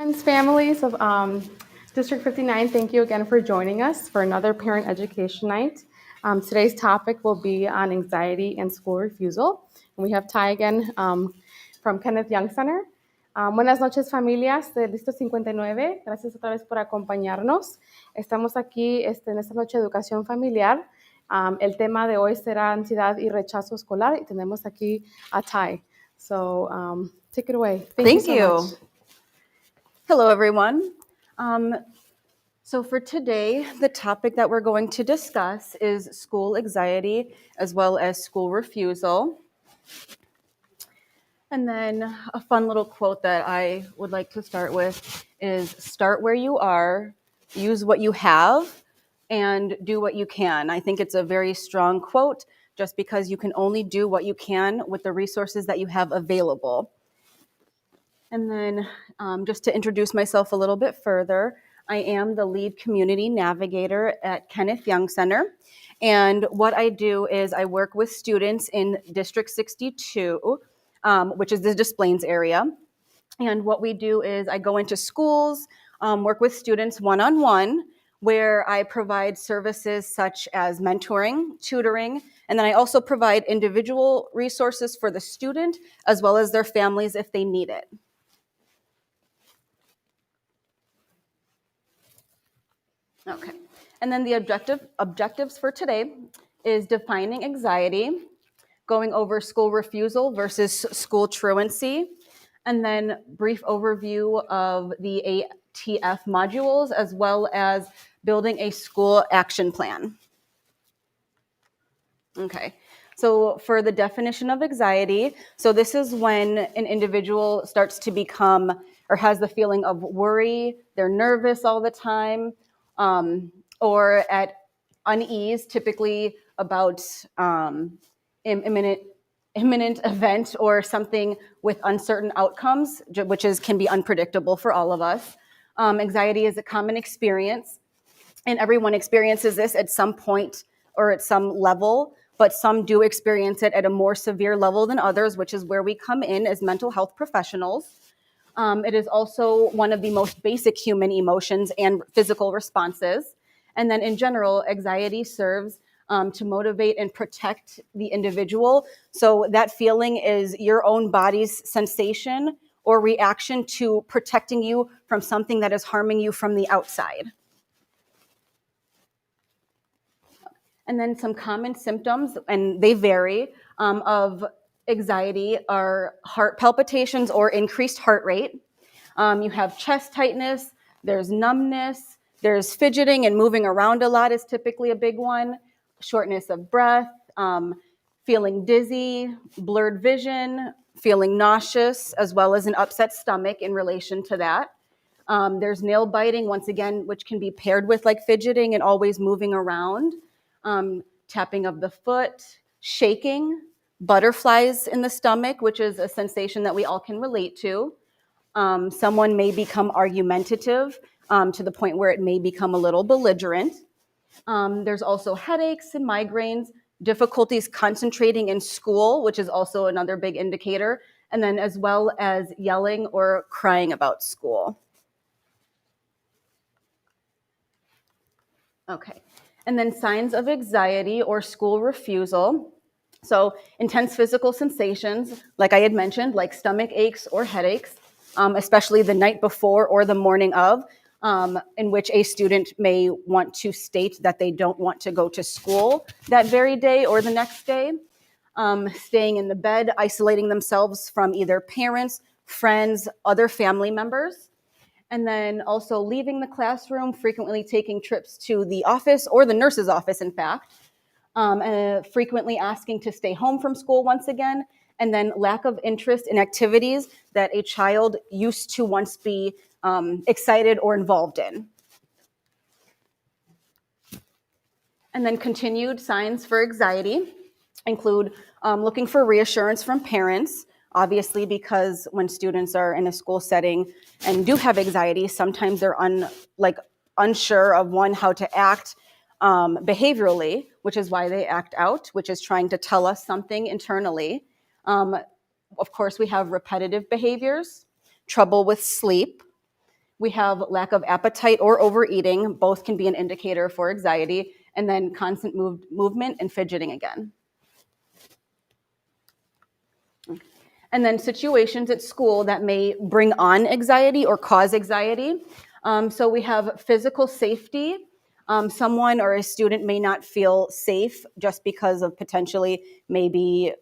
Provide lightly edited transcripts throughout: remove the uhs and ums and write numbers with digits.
Friends, families of District 59, thank you again for joining us for another Parent Education Night. Today's topic will be on anxiety and school refusal. And we have Ty again from Kenneth Young Center. Buenas noches, familias del Distrito 59. Gracias otra vez por acompañarnos. Estamos aquí en esta noche de educación familiar. El tema de hoy será ansiedad y rechazo escolar y tenemos aquí a Ty. So take it away. Thank so you. much. Hello, everyone. So for today, the topic that we're going to discuss is school anxiety as well as school refusal. And then a fun little quote that I would like to start with is start where you are, use what you have, and do what you can. I think it's a very strong quote just because you can only do what you can with the resources that you have available. And then just to introduce myself a little bit further, I am the lead community navigator at Kenneth Young Center. And what I do is I work with students in District 62, which is the Des Plaines area. And what we do is I go into schools, work with students one-on-one, where I provide services such as mentoring, tutoring, and then I also provide individual resources for the student as well as their families if they need it. Okay, and then the objectives for today is defining anxiety, going over school refusal versus school truancy, and then brief overview of the ATF modules, as well as building a school action plan. Okay, so for the definition of anxiety, so this is when an individual starts to become or has the feeling of worry, they're nervous all the time, or at unease, typically about imminent event or something with uncertain outcomes, which can be unpredictable for all of us. Anxiety is a common experience, and everyone experiences this at some point or at some level, but some do experience it at a more severe level than others, which is where we come in as mental health professionals. It is also one of the most basic human emotions and physical responses. And then in general, anxiety serves to motivate and protect the individual. So that feeling is your own body's sensation or reaction to protecting you from something that is harming you from the outside. And then some common symptoms, and they vary, of anxiety are heart palpitations or increased heart rate. You have chest tightness, there's numbness, there's fidgeting and moving around a lot is typically a big one, shortness of breath, feeling dizzy, blurred vision, feeling nauseous, as well as an upset stomach in relation to that. There's nail biting, once again, which can be paired with like fidgeting and always moving around. Tapping of the foot, shaking, butterflies in the stomach, which is a sensation that we all can relate to. Someone may become argumentative to the point where it may become a little belligerent. There's also headaches and migraines, difficulties concentrating in school, which is also another big indicator, and then as well as yelling or crying about school. Okay. And then signs of anxiety or school refusal. So intense physical sensations, like I had mentioned, like stomach aches or headaches, especially the night before or the morning of, in which a student may want to state that they don't want to go to school that very day or the next day. Staying in the bed, isolating themselves from either parents, friends, other family members. And then also leaving the classroom, frequently taking trips to the office or the nurse's office, in fact, frequently asking to stay home from school once again, and then lack of interest in activities that a child used to once be excited or involved in. And then continued signs for anxiety include looking for reassurance from parents, obviously, because when students are in a school setting and do have anxiety, sometimes they're unsure of how to act behaviorally, which is why they act out, which is trying to tell us something internally. Of course, we have repetitive behaviors, trouble with sleep, We have lack of appetite or overeating. Both can be an indicator for anxiety. And then constant movement and fidgeting again. And then situations at school that may bring on anxiety or cause anxiety. So we have physical safety. Someone or a student may not feel safe just because of potentially maybe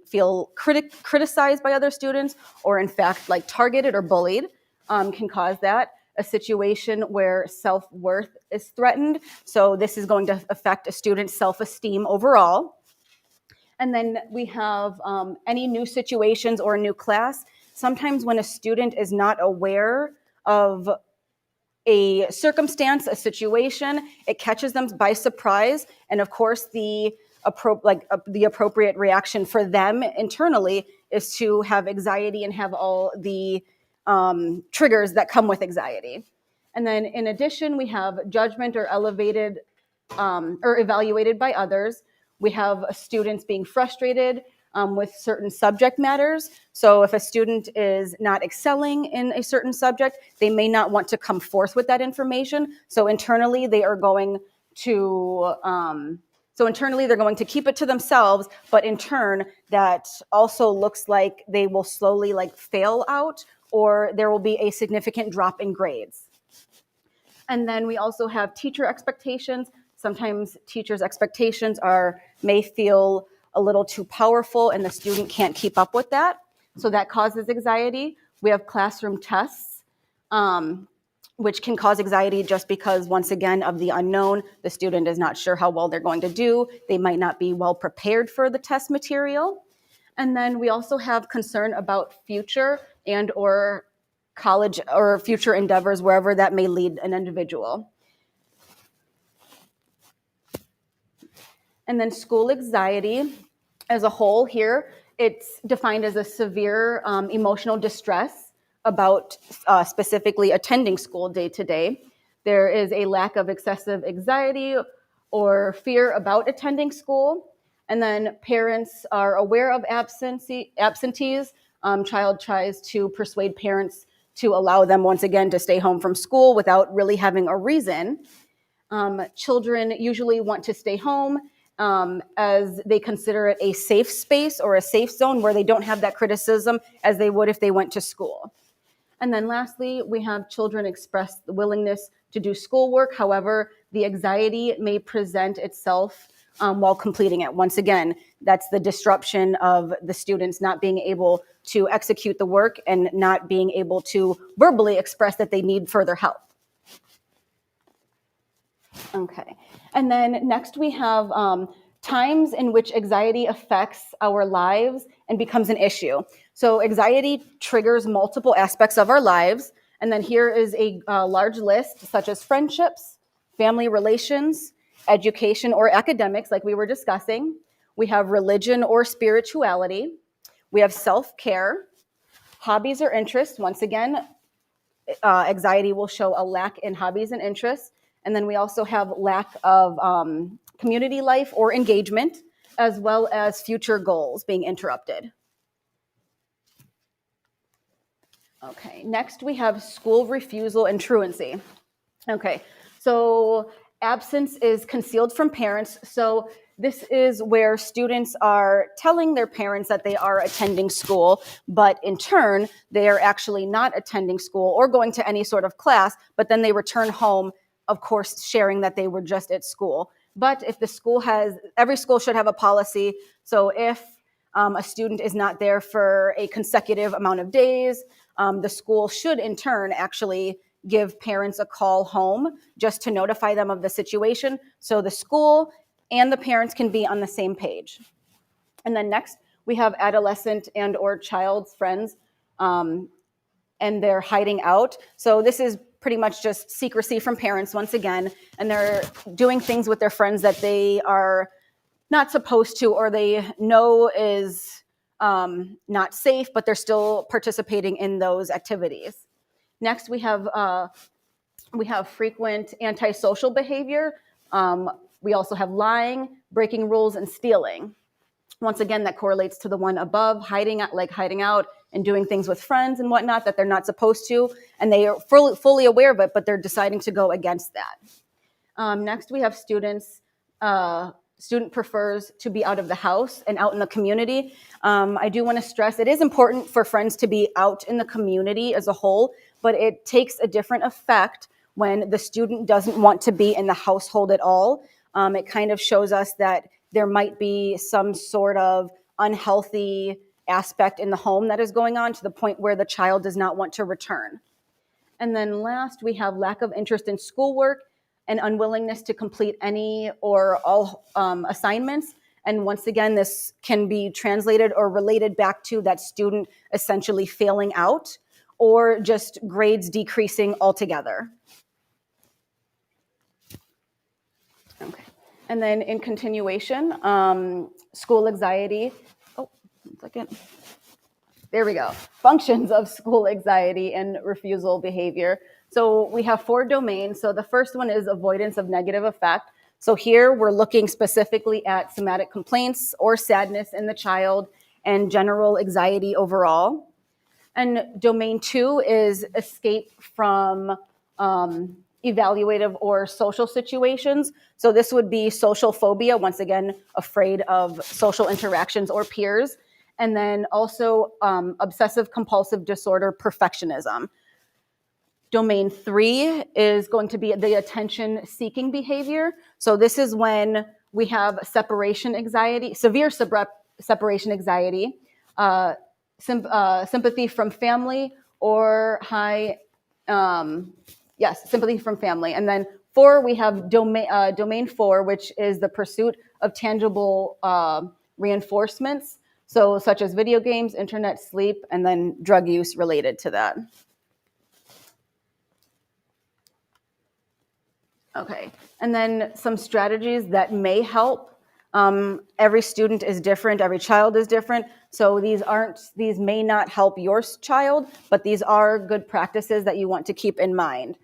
feel criticized by other students, or in fact like targeted or bullied can cause that. A situation where self-worth is threatened. So this is going to affect a student's self-esteem overall. And then we have any new situations or a new class. Sometimes when a student is not aware of a circumstance, a situation, it catches them by surprise. And of course, the appropriate reaction for them internally is to have anxiety and have all the triggers that come with anxiety. And then in addition, we have judgment or elevated or evaluated by others. We have students being frustrated with certain subject matters. So if a student is not excelling in a certain subject, they may not want to come forth with that information. So internally, they're going to keep it to themselves, but in turn, that also looks like they will slowly fail out, or there will be a significant drop in grades. And then we also have teacher expectations. Sometimes teachers' expectations may feel a little too powerful and the student can't keep up with that. So that causes anxiety. We have classroom tests, which can cause anxiety just because, once again, of the unknown. The student is not sure how well they're going to do. They might not be well prepared for the test material. And then we also have concern about future and or college or future endeavors, wherever that may lead an individual. And then school anxiety as a whole here, it's defined as a severe emotional distress about specifically attending school day to day. There is a lack of excessive anxiety or fear about attending school. And then parents are aware of absentees. Child tries to persuade parents to allow them once again to stay home from school without really having a reason. Children usually want to stay home as they consider it a safe space or a safe zone where they don't have that criticism as they would if they went to school. And then lastly, we have children express the willingness to do schoolwork. However, the anxiety may present itself while completing it. Once again, that's the disruption of the students not being able to execute the work and not being able to verbally express that they need further help. Okay, and then next we have times in which anxiety affects our lives and becomes an issue. So anxiety triggers multiple aspects of our lives, and then here is a large list, such as friendships, family relations, education or academics, like we were discussing. We have religion or spirituality. We have self-care, hobbies or interests. Once again, anxiety will show a lack in hobbies and interests. And then we also have lack of community life or engagement, as well as future goals being interrupted. Okay, next we have school refusal and truancy. Okay, so absence is concealed from parents. So this is where students are telling their parents that they are attending school, but in turn, they are actually not attending school or going to any sort of class, but then they return home, of course, sharing that they were just at school. But if every school should have a policy. So if a student is not there for a consecutive amount of days, the school should in turn actually give parents a call home just to notify them of the situation so the school and the parents can be on the same page. And then next, we have adolescent and or child's friends and they're hiding out. So this is pretty much just secrecy from parents once again, and they're doing things with their friends that they are not supposed to or they know is not safe, but they're still participating in those activities. Next, we have frequent antisocial behavior. We also have lying, breaking rules, and stealing. Once again, that correlates to the one above, hiding out and doing things with friends and whatnot that they're not supposed to, and they are fully aware of it, but they're deciding to go against that. Next, we have students. Student prefers to be out of the house and out in the community. I do want to stress it is important for friends to be out in the community as a whole, but it takes a different effect when the student doesn't want to be in the household at all. It kind of shows us that there might be some sort of unhealthy aspect in the home that is going on to the point where the child does not want to return. And then last, we have lack of interest in schoolwork and unwillingness to complete any or all assignments. And once again, this can be translated or related back to that student essentially failing out or just grades decreasing altogether. Okay. And then in continuation, school anxiety. Oh, 1 second. There we go. Functions of school anxiety and refusal behavior. So we have 4 domains. So the first one is avoidance of negative effect. So here we're looking specifically at somatic complaints or sadness in the child and general anxiety overall. And domain 2 is escape from evaluative or social situations. So this would be social phobia, once again, afraid of social interactions or peers. And then also obsessive compulsive disorder, perfectionism. Domain 3 is going to be the attention seeking behavior. So this is when we have separation anxiety, severe separation anxiety, sympathy from family, or sympathy from family. And then 4, we have domain 4, which is the pursuit of tangible reinforcements. So such as video games, internet, sleep, and then drug use related to that. Okay, and then some strategies that may help. Every student is different, every child is different. So these may not help your child, but these are good practices that you want to keep in mind.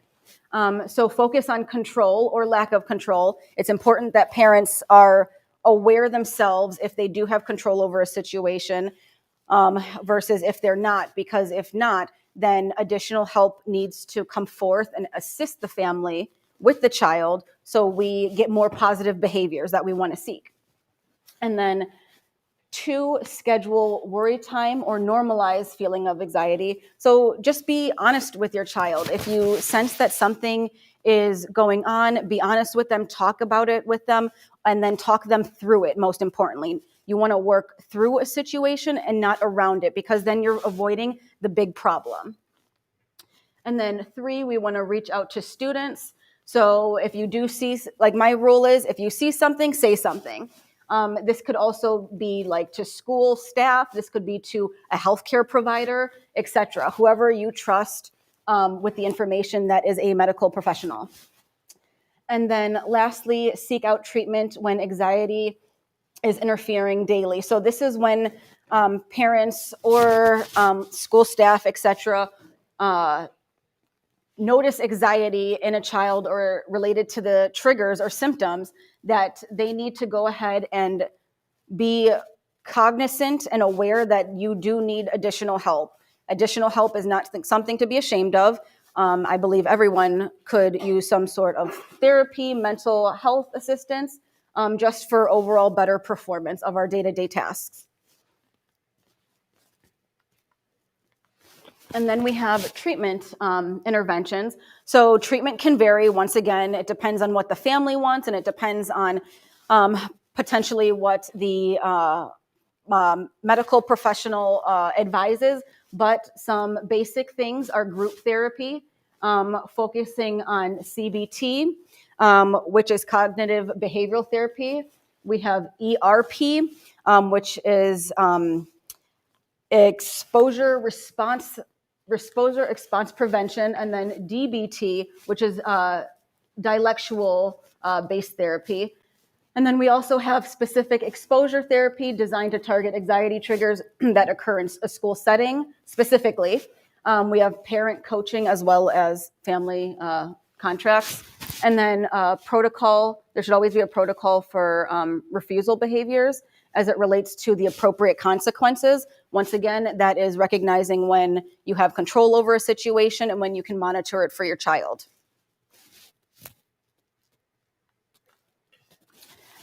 So focus on control or lack of control. It's important that parents are aware themselves if they do have control over a situation versus if they're not, because if not, then additional help needs to come forth and assist the family with the child so we get more positive behaviors that we want to seek. And then 2, schedule worry time or normalize feeling of anxiety. So just be honest with your child. If you sense that something is going on, be honest with them, talk about it with them, and then talk them through it, most importantly. You want to work through a situation and not around it, because then you're avoiding the big problem. And then 3, we want to reach out to students. So if you do see, like my rule is, if you see something, say something. This could also be like to school staff. This could be to a healthcare provider, etc. Whoever you trust with the information that is a medical professional. And then lastly, seek out treatment when anxiety is interfering daily. So this is when parents or school staff, etc., notice anxiety in a child or related to the triggers or symptoms, that they need to go ahead and be cognizant and aware that you do need additional help. Additional help is not something to be ashamed of. I believe everyone could use some sort of therapy, mental health assistance, just for overall better performance of our day-to-day tasks. And then we have treatment interventions. So treatment can vary. Once again, it depends on what the family wants, and it depends on potentially what the medical professional advises. But some basic things are group therapy, focusing on CBT, which is cognitive behavioral therapy. We have ERP, which is exposure response prevention, and then DBT, which is dialectual based therapy. And then we also have specific exposure therapy designed to target anxiety triggers that occur in a school setting specifically. We have parent coaching as well as family contracts. And then protocol, there should always be a protocol for refusal behaviors. as it relates to the appropriate consequences. Once again, that is recognizing when you have control over a situation and when you can monitor it for your child.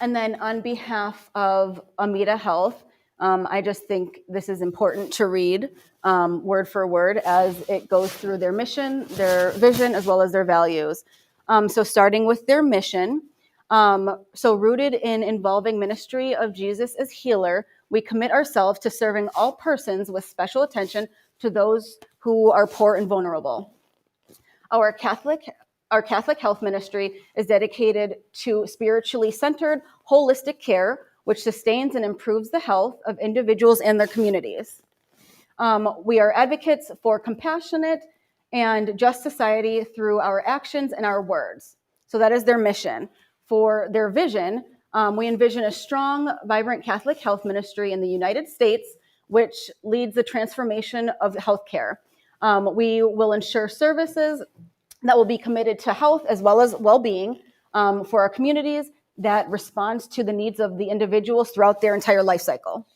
And then on behalf of Amita Health, I just think this is important to read word for word as it goes through their mission, their vision, as well as their values. So starting with their mission, so rooted in involving ministry of Jesus as healer, we commit ourselves to serving all persons with special attention to those who are poor and vulnerable. Our Catholic health ministry is dedicated to spiritually centered, holistic care, which sustains and improves the health of individuals and their communities. We are advocates for compassionate and just society through our actions and our words. So that is their mission. For their vision, we envision a strong, vibrant Catholic health ministry in the United States, which leads the transformation of healthcare. We will ensure services that will be committed to health as well as well-being for our communities that responds to the needs of the individuals throughout their entire life cycle.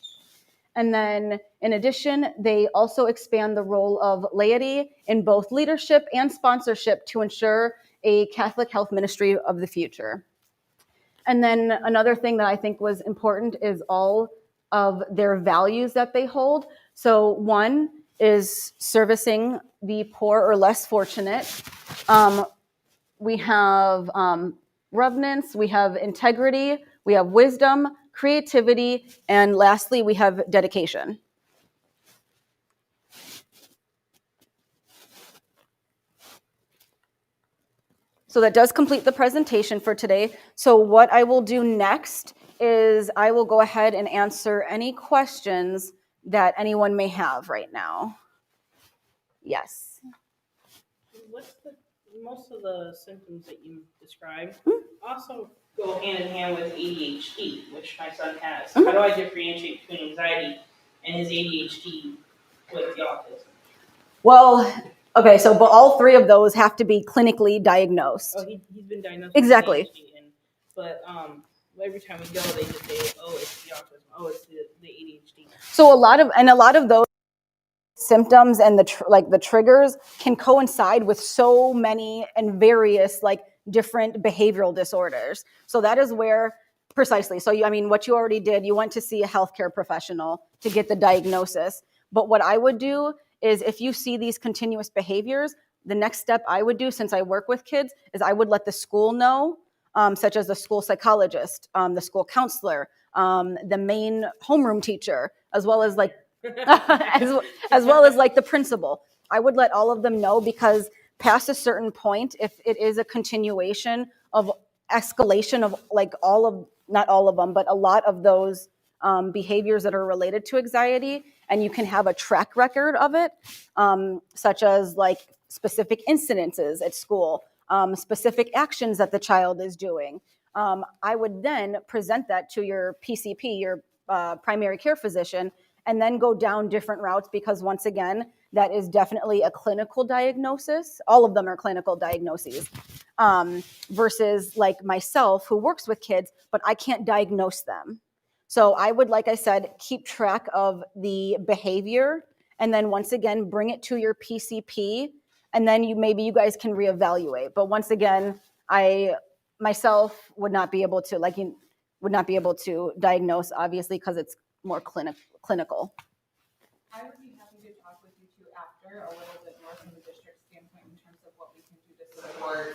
And then in addition, they also expand the role of laity in both leadership and sponsorship to ensure a Catholic health ministry of the future. And then another thing that I think was important is all of their values that they hold. So one is servicing the poor or less fortunate. We have reverence, we have integrity, we have wisdom, creativity, and lastly, we have dedication. So that does complete the presentation for today. So what I will do next is I will go ahead and answer any questions that anyone may have right now. Yes. Most of the symptoms that you described also go hand in hand with ADHD, which my son has. How do I differentiate between anxiety and his ADHD with the autism? Well, okay, so but all three of those have to be clinically diagnosed. Oh, he's been diagnosed Exactly. with ADHD, but every time we go, they just say, "Oh, it's the autism. Oh, it's the ADHD." So a lot of those symptoms and the triggers can coincide with so many and various different behavioral disorders. So that is where precisely. So what you already did, you went to see a healthcare professional to get the diagnosis. But what I would do is if you see these continuous behaviors, the next step I would do, since I work with kids, is I would let the school know, such as the school psychologist, the school counselor, the main homeroom teacher, as well as as well as the principal. I would let all of them know, because past a certain point, if it is a continuation of escalation of not all of them, but a lot of those behaviors that are related to anxiety, and you can have a track record of it, such as specific incidences at school, specific actions that the child is doing. I would then present that to your PCP, your primary care physician, and then go down different routes, because once again, that is definitely a clinical diagnosis. All of them are clinical diagnoses, versus myself, who works with kids, but I can't diagnose them. So I would, like I said, keep track of the behavior, and then once again, bring it to your PCP, and then maybe you guys can reevaluate. But once again, I myself would not be able to diagnose, obviously, because it's more clinical. I would be happy to talk with you two after a little bit more from the district standpoint in terms of what we can do to support,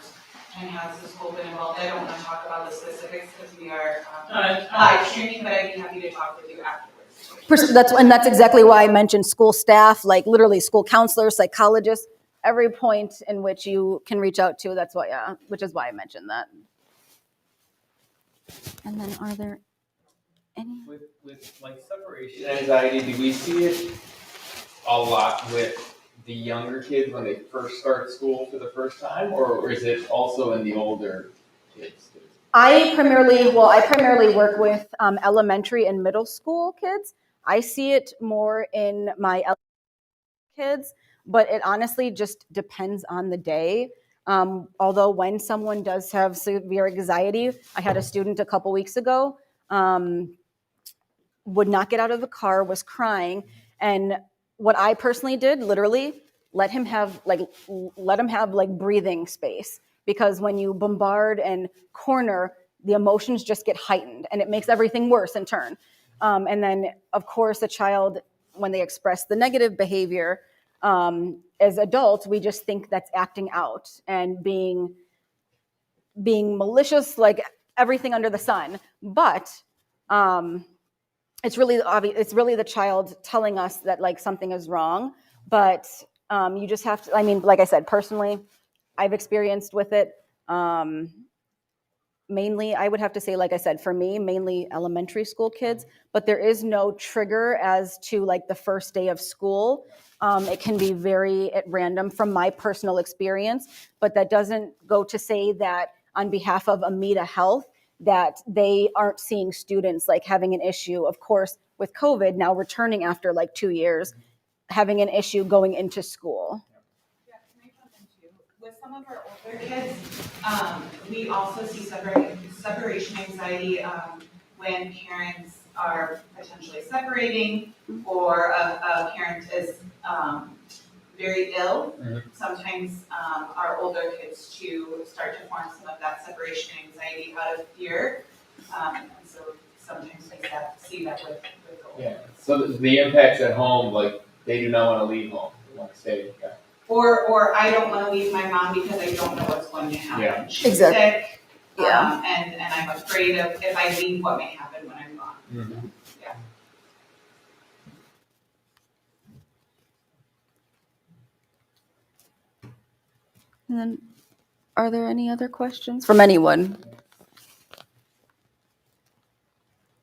and has the school been involved. I don't want to talk about the specifics because we are live streaming, but I'd be happy to talk with you afterwards. That's exactly why I mentioned school staff, literally school counselors, psychologists, every point in which you can reach out to. Which is why I mentioned that. And then are there any? With separation anxiety, do we see it a lot with the younger kids when they first start school for the first time, or is it also in the older kids? I primarily work with elementary and middle school kids. I see it more in my kids, but it honestly just depends on the day. Although when someone does have severe anxiety, I had a student a couple weeks ago would not get out of the car, was crying. And what I personally did, literally, let him have like breathing space, because when you bombard and corner, the emotions just get heightened and it makes everything worse in turn. And then, of course, a child, when they express the negative behavior, as adults, we just think that's acting out and being malicious, like everything under the sun. But it's really obvious. It's really the child telling us that like something is wrong. But you just have to. I mean, like I said, personally, I've experienced with it. Mainly, I would have to say, like I said, for me, mainly elementary school kids, but there is no trigger as to like the first day of school. It can be very at random from my personal experience, but that doesn't go to say that on behalf of Amita Health, that they aren't seeing students like having an issue, of course, with COVID now returning after like 2 years, having an issue going into school. Yeah, can I jump in too? With some of our older kids, we also see separation anxiety when parents are potentially separating, or a parent is very ill. Sometimes our older kids too start to form some of that separation anxiety out of fear. And so sometimes we see that with the older Yeah, kids. so the impacts at home, like, they do not want to leave home, they want to stay. Yeah. Or I don't want to leave my mom because I don't know what's going to happen. Yeah. She's Exactly. sick, Yeah. and I'm afraid of if I leave what may happen when I'm gone. Mm-hmm. And then, are there any other questions from anyone?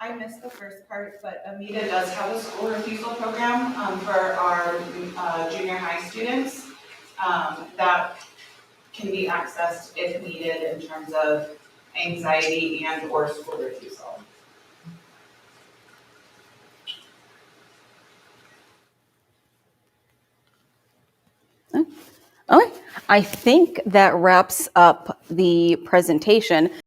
I missed the first part, but Amita does have a school refusal program for our junior high students that can be accessed if needed in terms of anxiety and or school refusal. Okay, I think that wraps up the presentation.